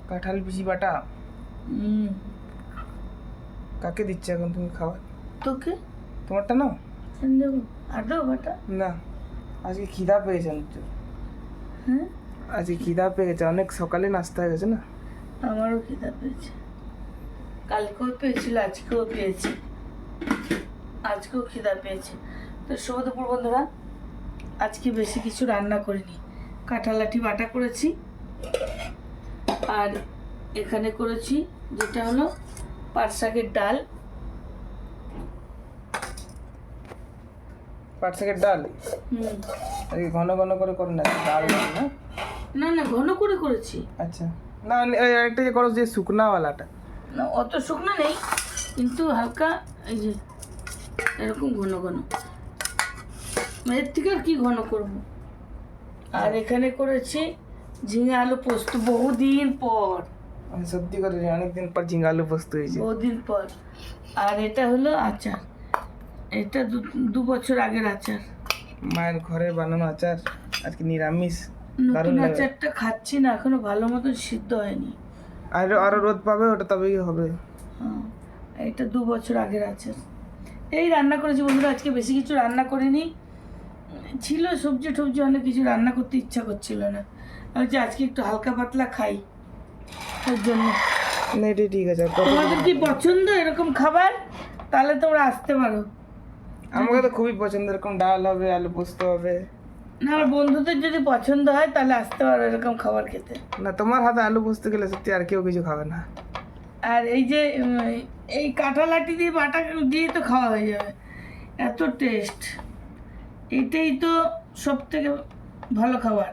কাঁঠাল বিচি বাটা কাকে দিচ্ছে এখন তুমি খাবার? তোকে তোমারটা নাও। দেবো আর দেবো বাটা? না, আজকে খিদা পেয়েছে অনেক। হ্যাঁ, আজকে খিদা পেয়ে গেছে, অনেক সকালে নাস্তা হয়ে গেছে না। আমারও খিদা পেয়েছে, কালকেও পেয়েছিল, আজকেও পেয়েছে, আজকেও খিদা পেয়েছে। তো শুভ দুপুর বন্ধুরা, আজকে বেশি কিছু রান্না করিনি, কাঁঠাল লাঠি বাটা করেছি আর এখানে করেছি যেটা হলো পাট শাকের ডাল। পাট শাকের ডাল আজকে ঘন ঘন করে করো না, ডাল ডাল না। না না, ঘন করে করেছি। আচ্ছা, না একটা যে করো যে শুকনাওয়ালাটা। না, অত শুকনো নেই, কিন্তু হালকা এই যে এরকম ঘন ঘন, এর থেকে আর কি ঘন করবো। আর এখানে করেছি ঝিঙে আলু পোস্ত, বহুদিন পর। আমি সত্যি করে অনেকদিন পর ঝিঙ্গা আলু পোস্ত হয়েছে। বহুদিন পর। আর এটা হলো আচার, এটা 2 বছর আগের আচার, মায়ের ঘরে বানানো আচার। আজকে নিরামিষ, নতুন দারুণ লাগে। আচারটা খাচ্ছি না এখনো, ভালো মতন সিদ্ধ হয়নি। আরো রোদ পাবে, ওটা তবেই হবে। হ্যাঁ, এটা 2 বছর আগের আচার। এই রান্না করেছি বন্ধুরা, আজকে বেশি কিছু রান্না করিনি, ছিল সবজি টবজি, অনেক কিছু রান্না করতে ইচ্ছা করছিল না, আমি যে আজকে একটু হালকা পাতলা খাই, ওর জন্য। না, এটাই ঠিক আছে। তোমাদের কি পছন্দ এরকম খাবার? তাহলে তোমরা আসতে পারো। আমাকে তো খুবই পছন্দ, এরকম ডাল হবে, আলু পোস্ত হবে। না, আমার বন্ধুদের যদি পছন্দ হয় তাহলে আসতে পারো এরকম খাবার খেতে। না, তোমার হাতে আলু পোস্ত গেলে সত্যি আর কেউ কিছু খাবে না। আর এই যে এই কাঁঠাল লাঠি দিয়ে বাটা দিয়ে তো খাওয়া হয়ে যাবে, এত টেস্ট, এটাই তো সব থেকে ভালো খাবার।